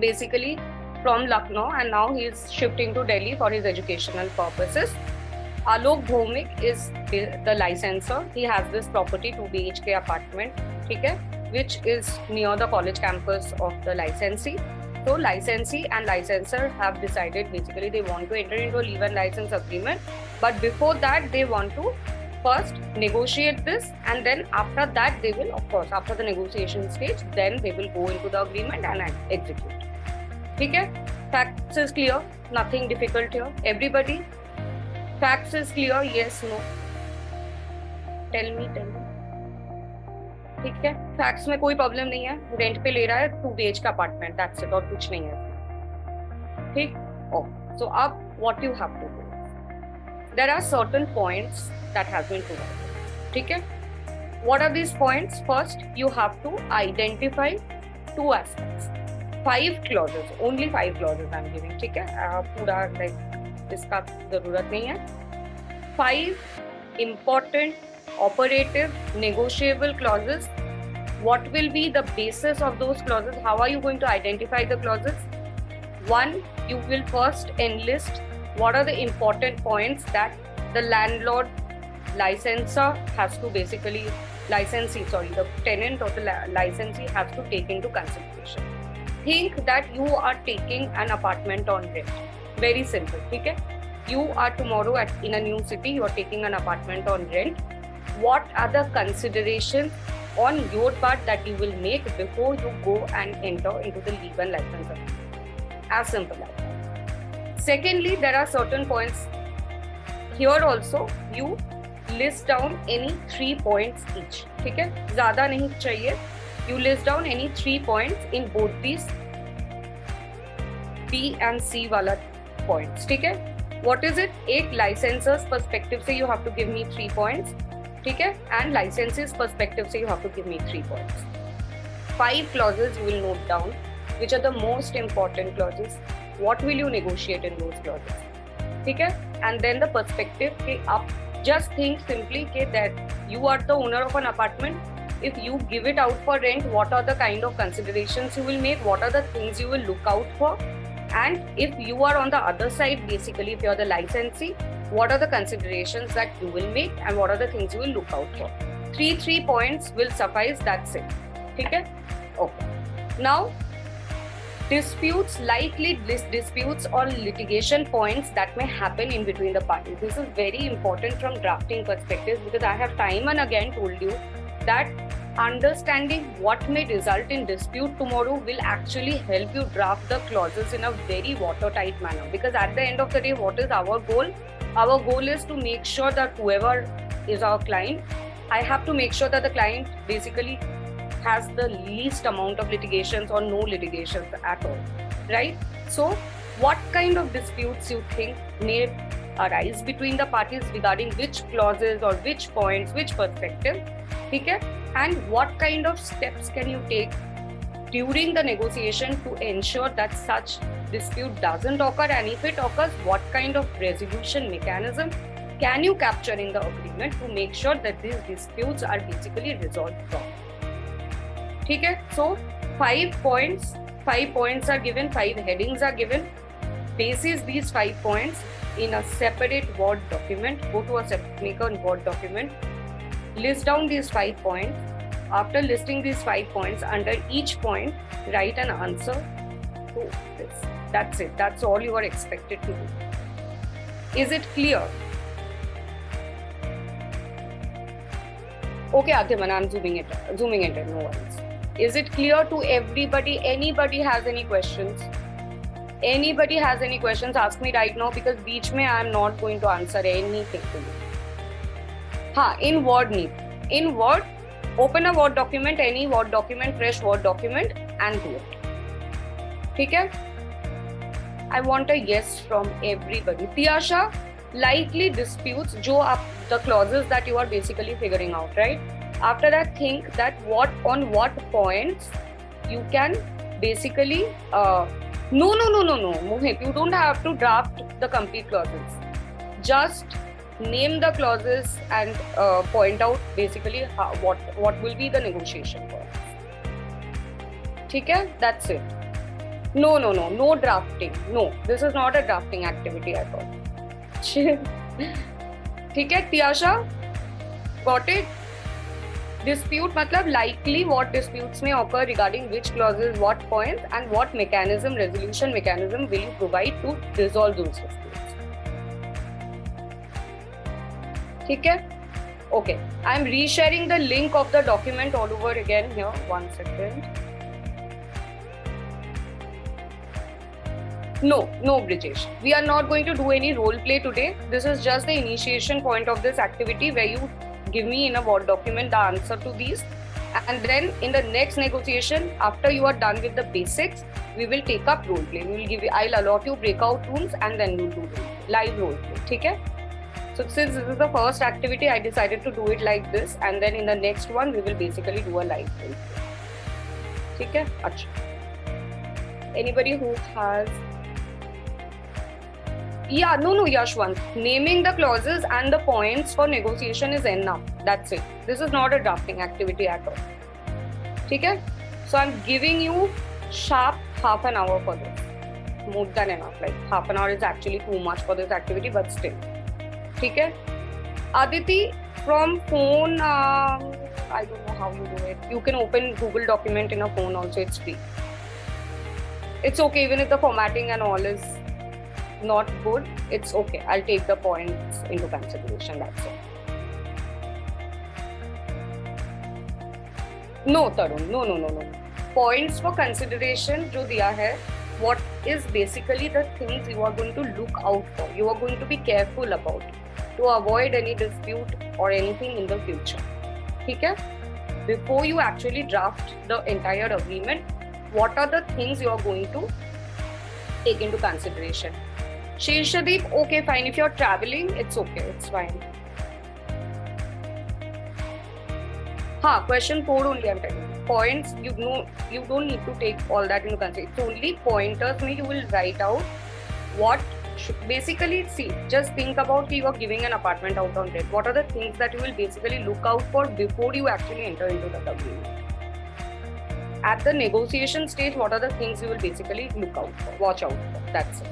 basically from Lucknow and now he is shifting to Delhi for his educational purposes. Alok Bhomik is the licensor. He has this property 2 BHK apartment, okay, which is near the college campus of the licensee. So licensee and licensor have decided basically they want to enter into a leave and license agreement. But before that, they want to first negotiate this, and then after that they will, of course, after the negotiation stage, then they will go into the agreement and execute. Okay? Facts is clear, nothing difficult here. Everybody? Facts is clear, yes, no? Tell me. ठीक है, facts में कोई problem नहीं है, rent पे ले रहा है 2 BH का अपार्टमेंट, दैट्स इट, और कुछ नहीं है. ठीक? सो अब what you have to do, there are certain points that have been provided. ठीक है, what are these points? First you have to identify 2 aspects, 5 clauses, only 5 clauses I am giving. ठीक है, पूरा लाइक इसका जरूरत नहीं है. 5 important operative negotiable clauses. What will be the basis of those clauses? How are you going to identify the clauses? 1, you will first enlist what are the important points that the landlord licensor has to basically, the tenant or the licensee has to take into consideration. Think that you are taking an apartment on rent. Very simple, okay? You are tomorrow in a new city, you are taking an apartment on rent. What are the considerations on your part that you will make before you go and enter into the leave and license agreement? As simple as that. Secondly, there are certain points. Here also, you list down any 3 points each. ठीक है? ज़्यादा नहीं चाहिए. You list down any 3 points in both these B and C वाला points. ठीक है? What is it? एक licensor's perspective से you have to give me 3 points. ठीक है, and licensee's perspective से you have to give me 3 points. 5 clauses you will note down, which are the most important clauses. What will you negotiate in those clauses? ठीक है, and then the perspective कि आप just think simply that you are the owner of an apartment. If you give it out for rent, what are the kind of considerations you will make? What are the things you will look out for? And if you are on the other side, basically if you are the licensee, what are the considerations that you will make and what are the things you will look out for? 3 points will suffice, that's it. Okay? Okay. Now, disputes, likely disputes or litigation points that may happen in between the parties. This is very important from drafting perspective because I have time and again told you that understanding what may result in dispute tomorrow will actually help you draft the clauses in a very watertight manner. Because at the end of the day, what is our goal? Our goal is to make sure that whoever is our client, I have to make sure that the client basically has the least amount of litigations or no litigations at all, right? So what kind of disputes you think may arise between the parties regarding which clauses or which points, which perspective, okay? And what kind of steps can you take during the negotiation to ensure that such dispute doesn't occur, and if it occurs, what kind of resolution mechanism can you capture in the agreement to make sure that these disputes are basically resolved properly? Okay, so 5 points are given, 5 headings are given. Basis these 5 points in a separate Word document. Go to a make a Word document, list down these 5 points. After listing these 5 points, under each point, write an answer to this. That's it. That's all you are expected to do. Is it clear? Okay, Adhiman, I'm zooming it in, no worries. Is it clear to everybody? Anybody has any questions? Anybody has any questions, ask me right now because beach mein I am not going to answer anything to you. In Word need. In Word, open a Word document, any Word document, fresh Word document and do it. Okay? I want a yes from everybody. Tiyasha, likely disputes, the clauses that you are basically figuring out, right? After that, think that on what points you can basically no, Mohit, you don't have to draft the complete clauses. Just name the clauses and point out basically what will be the negotiation points. Okay, that's it. No drafting. No, this is not a drafting activity at all. ठीक है Tiyasha, got it? Dispute मतलब likely what disputes may occur regarding which clauses, what points, and what mechanism, resolution mechanism will you provide to resolve those disputes. ठीक है? Okay, I am resharing the link of the document all over again here. 1 second. No, Brijesh. We are not going to do any role play today. This is just the initiation point of this activity where you give me in a Word document the answer to these. And then in the next negotiation, after you are done with the basics, we will take up role play. I'll allot you breakout rooms and then we'll do live role play. Okay? So since this is the first activity, I decided to do it like this. And then in the next one, we will basically do a live role play. Okay? Achha. Anybody who has... Yeah, no, Yashwant. Naming the clauses and the points for negotiation is enough. That's it. This is not a drafting activity at all. Okay? So I'm giving you sharp half an hour for this. More than enough. Like half an hour is actually too much for this activity, but still. Okay? Aditi, from phone, I don't know how you do it. You can open Google document in a phone also. It's free. It's okay even if the formatting and all is not good, it's okay. I'll take the points into consideration. That's it. No, Tarun. No. Points for consideration जो दिया है, what is basically the things you are going to look out for. You are going to be careful about to avoid any dispute or anything in the future. ठीक है? Before you actually draft the entire agreement, what are the things you are going to take into consideration? Shirshadeep, okay, fine. If you're traveling, it's okay. It's fine. Question 4 only I'm telling you. Points, you don't need to take all that into consideration. It's only pointers you will write out what basically, see, just think about you are giving an apartment out on rent. What are the things that you will basically look out for before you actually enter into the agreement? At the negotiation stage, what are the things you will basically look out for, watch out for? That's it.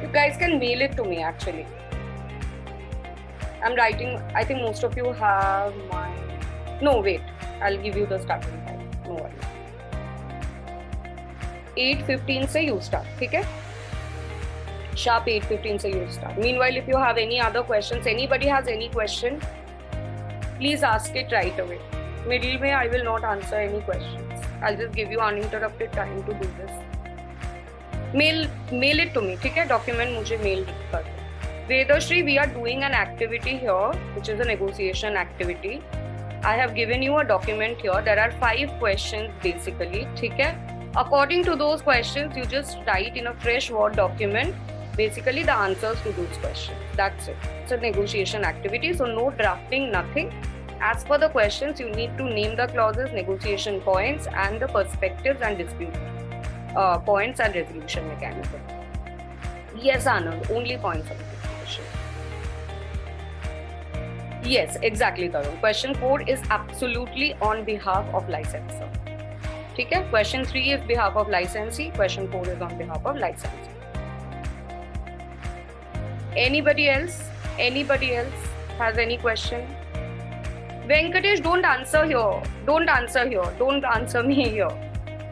You guys can mail it to me actually. I'm writing, I think most of you have my... No, wait. I'll give you the starting time. No worries. 8:15 से you start, ठीक है? Sharp 8:15 से you start. Meanwhile, if you have any other questions, anybody has any question, please ask it right away. Middle में I will not answer any questions. I'll just give you uninterrupted time to do this. Mail it to me, ठीक है? Document मुझे mail कर दो. Vedashri, we are doing an activity here, which is a negotiation activity. I have given you a document here. There are 5 questions basically, ठीक है? According to those questions, you just write in a fresh Word document basically the answers to those questions. That's it. It's a negotiation activity, so no drafting, nothing. As per the questions, you need to name the clauses, negotiation points, and the perspectives and dispute points and resolution mechanism. Yes, Anand, only points of negotiation. Yes, exactly, Tarun. Question 4 is absolutely on behalf of licensor. ठीक है? Question 3 is behalf of licensee. Question 4 is on behalf of licensee. Anybody else? Anybody else has any question? Venkatesh, don't answer here. Don't answer here. Don't answer me here.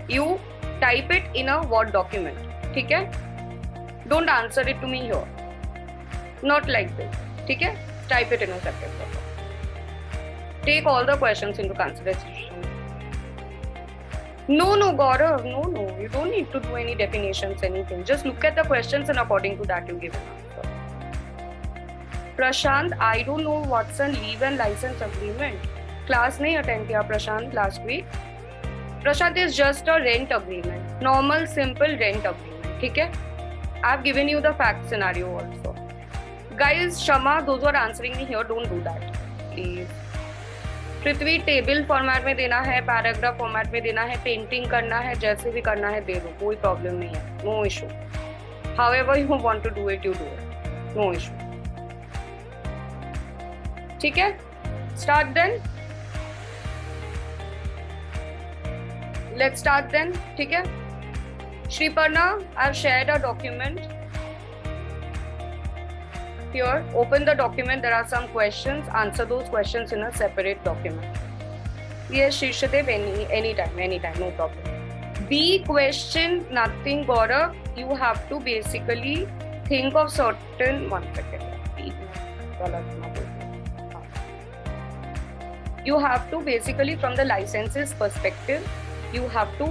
You type it in a Word document. ठीक है? Don't answer it to me here. Not like this. ठीक है? Type it in a separate document. Take all the questions into consideration. No, Gaurav. No. You don't need to do any definitions, anything. Just look at the questions and according to that you give an answer. Prashant, I don't know what's a leave and license agreement. Class nahi attend kiya Prashant last week. Prashant is just a rent agreement. Normal, simple rent agreement. ठीक है? I've given you the fact scenario also. Guys, Shama, those who are answering me here, don't do that. Please. Prithvi table format में देना है, paragraph format में देना है, painting करना है, जैसे भी करना है दे दो, कोई प्रॉब्लम नहीं है, no issue. However you want to do it, you do it, no issue. ठीक है? Start then. Let's start then. ठीक है? Shriparna, I've shared a document. Here, open the document. There are some questions. Answer those questions in a separate document. Yes, Shishadev, anytime, no problem. B question, nothing, Gaurav. You have to basically think of certain. 1 second. You have to basically, from the licenses perspective, you have to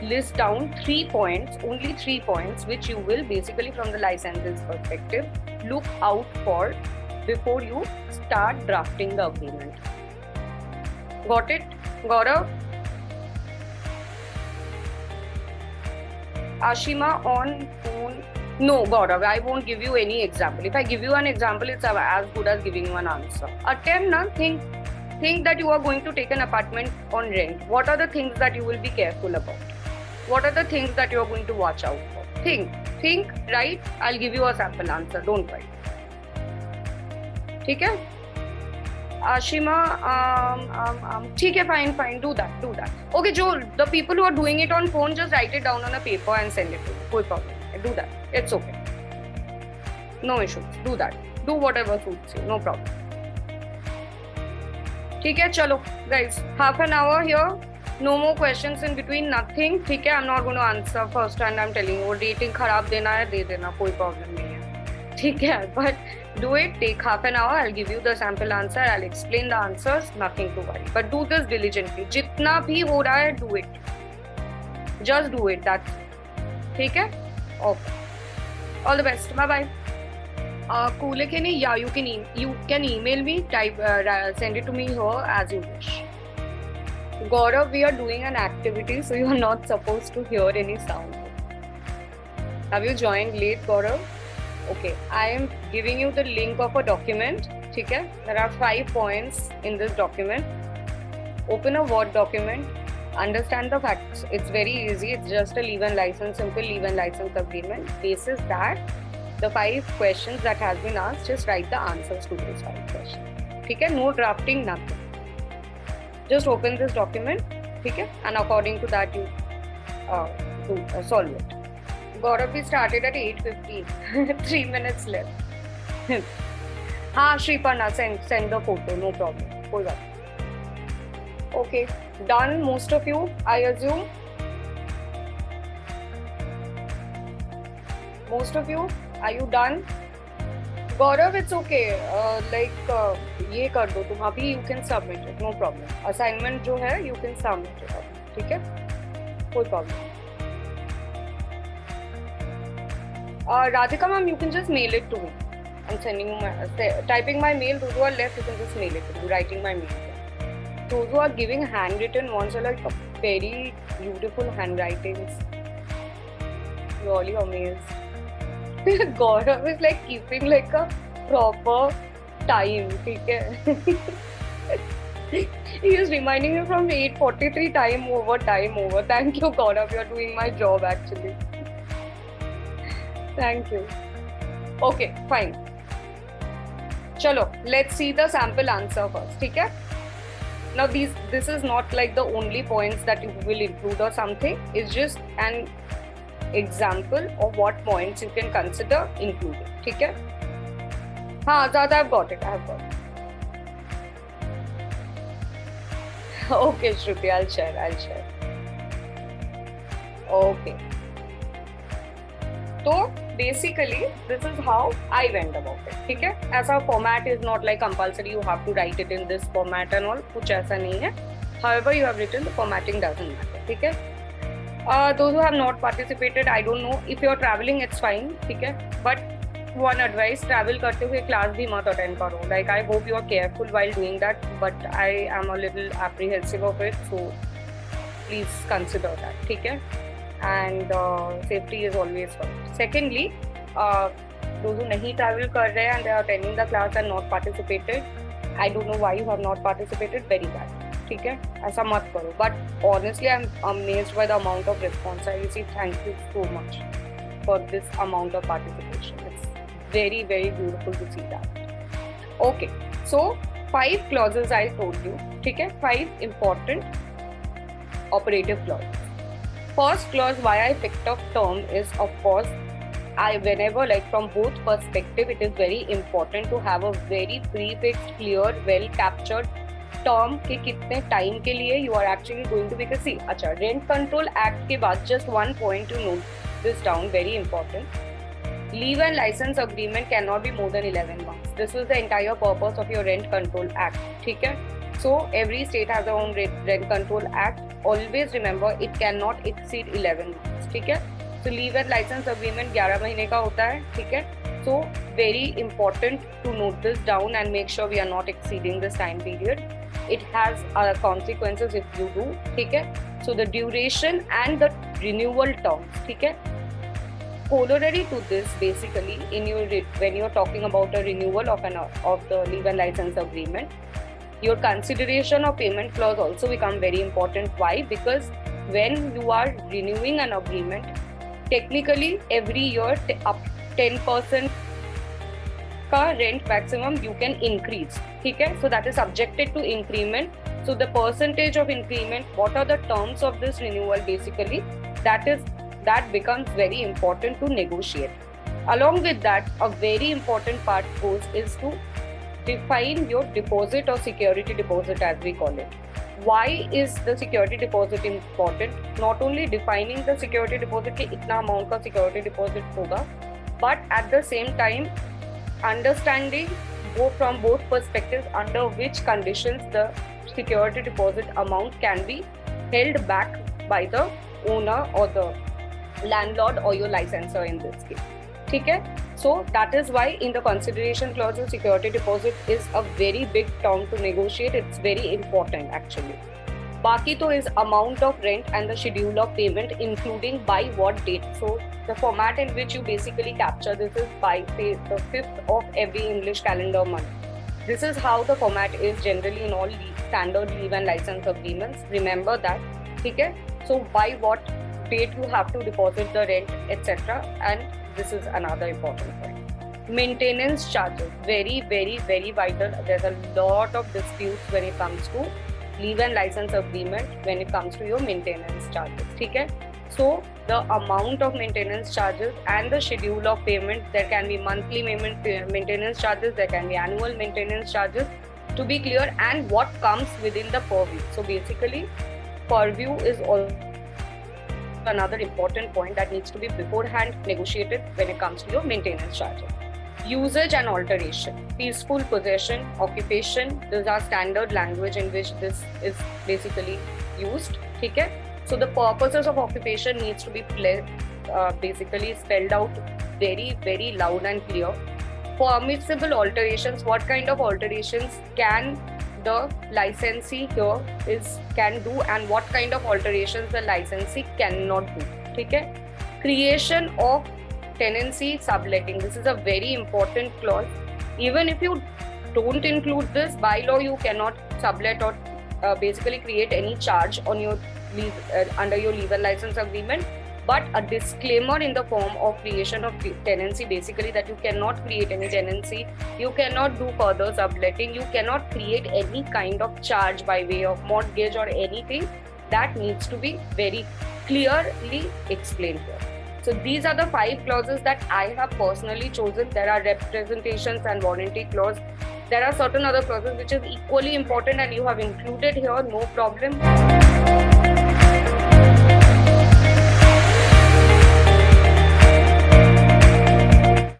list down 3 points, only 3 points, which you will basically from the licenses perspective look out for before you start drafting the agreement. Got it, Gaurav? Ashima on phone. No, Gaurav, I won't give you any example. If I give you an example, it's as good as giving you an answer. Attempt, na, think that you are going to take an apartment on rent. What are the things that you will be careful about? What are the things that you are going to watch out for? Think, right? I'll give you a sample answer. Don't worry. ठीक है? Ashima, ठीक है, fine. Do that. Okay, the people who are doing it on phone, just write it down on a paper and send it to me. कोई problem नहीं. Do that. It's okay. No issues. Do that. Do whatever suits you. No problem. ठीक है, चलो, guys. Half an hour here. No more questions in between, nothing. ठीक है, I'm not going to answer first and I'm telling you, rating खराब देना है, दे देना, कोई problem नहीं है. ठीक है, but do it, take half an hour, I'll give you the sample answer, I'll explain the answers, nothing to worry. But do this diligently. जितना भी हो रहा है, do it. Just do it, that's it. ठीक है? Okay. All the best. Bye-bye. Kulekini, yeah, you can email me, send it to me here as you wish. Gaurav, we are doing an activity, so you are not supposed to hear any sound. Have you joined late, Gaurav? Okay, I am giving you the link of a document. Okay? There are 5 points in this document. Open a Word document. Understand the facts. It's very easy. It's just a leave and license, simple leave and license agreement. Basis that, the 5 questions that has been asked, just write the answers to those 5 questions. Okay? No drafting, nothing. Just open this document, okay? And according to that, you solve it. Gaurav, we started at 8:15. 3 minutes left. हाँ, Shriparna, send the photo, no problem. कोई बात नहीं. Okay, done. Most of you, I assume. Most of you, are you done? Gaurav, it's okay. ये कर दो तुम अभी. You can submit it, no problem. Assignment जो है, you can submit it अभी. ठीक है? कोई problem. Radhika ma'am, you can just mail it to me. I'm sending you typing my mail. Those who are left, you can just mail it to me. Writing my mail. Those who are giving handwritten ones are like very beautiful handwritings. Really amazed. Gaurav is like keeping like a proper time. ठीक है? He is reminding me from 8:43 time over. Thank you, Gaurav. You are doing my job actually. Thank you. Okay, fine. Chalo, let's see the sample answer first. ठीक है? Now this is not like the only points that you will include or something. It's just an example of what points you can consider including. ठीक है? हाँ, Azad, I've got it. Okay, Shruti, I'll share. Okay. So basically, this is how I went about it. ठीक है? ऐसा format is not like compulsory. You have to write it in this format and all. कुछ ऐसा नहीं है. However, you have written, the formatting doesn't matter. ठीक है? Those who have not participated, I don't know. If you're traveling, it's fine. ठीक है? But one advice, travel करते हुए class भी मत attend करो. Like, I hope you are careful while doing that, but I am a little apprehensive of it, so please consider that. ठीक है? And safety is always first. Secondly, those who नहीं travel कर रहे हैं and they are attending the class and not participated, I don't know why you have not participated. Very bad. ठीक है? ऐसा मत करो. But honestly, I'm amazed by the amount of response I receive. Thank you so much for this amount of participation. It's very, very beautiful to see that. Okay, so 5 clauses I told you. ठीक है? 5 important operative clause. First clause, why I picked up term is, of course, whenever, like, from both perspective, it is very important to have a very prefixed, clear, well captured term के कितने time के लिए you are actually going to be, because see, अच्छा, Rent Control Act के बाद just one point to note this down, very important. Leave and license agreement cannot be more than 11 months. This was the entire purpose of your Rent Control Act. ठीक है? So every state has their own Rent Control Act. Always remember it cannot exceed 11 months. ठीक है? So leave and license agreement 11 महीने का होता है. ठीक है? So very important to note this down and make sure we are not exceeding this time period. It has consequences if you do. ठीक है? So the duration and the renewal terms. ठीक है? Corollary to this, basically, when you're talking about a renewal of the leave and license agreement, your consideration of payment clause also become very important. Why? Because when you are renewing an agreement, technically every year up 10% का rent maximum you can increase. ठीक है? So that is subjected to increment. So the percentage of increment, what are the terms of this renewal, basically, that becomes very important to negotiate. Along with that, a very important part is to define your deposit or security deposit, as we call it. Why is the security deposit important? Not only defining the security deposit कि इतना amount का security deposit होगा, but at the same time understanding from both perspectives under which conditions the security deposit amount can be held back by the owner or the landlord or your licensor in this case. ठीक है? So that is why in the consideration clause, security deposit is a very big term to negotiate. It's very important actually. बाकी तो is amount of rent and the schedule of payment, including by what date. So the format in which you basically capture this is by, say, the 5th of every English calendar month. This is how the format is generally in all standard leave and license agreements. Remember that. ठीक है? So by what date you have to deposit the rent, etc. And this is another important point. Maintenance charges, very, very, very vital. There's a lot of disputes when it comes to leave and license agreement when it comes to your maintenance charges. ठीक है? So the amount of maintenance charges and the schedule of payment, there can be monthly maintenance charges, there can be annual maintenance charges, to be clear, and what comes within the purview. So basically, purview is also another important point that needs to be beforehand negotiated when it comes to your maintenance charges. Usage and alteration, peaceful possession, occupation, these are standard language in which this is basically used. ठीक है? So the purposes of occupation needs to be basically spelled out very, very loud and clear. Permissible alterations, what kind of alterations can the licensee here can do and what kind of alterations the licensee cannot do. ठीक है? Creation of tenancy subletting, this is a very important clause. Even if you don't include this, by law you cannot sublet or basically create any charge on your under your leave and license agreement, but a disclaimer in the form of creation of tenancy, basically that you cannot create any tenancy, you cannot do further subletting, you cannot create any kind of charge by way of mortgage or anything. That needs to be very clearly explained here. So these are the 5 clauses that I have personally chosen. There are representations and warranty clause. There are certain other clauses which is equally important and you have included here, no problem.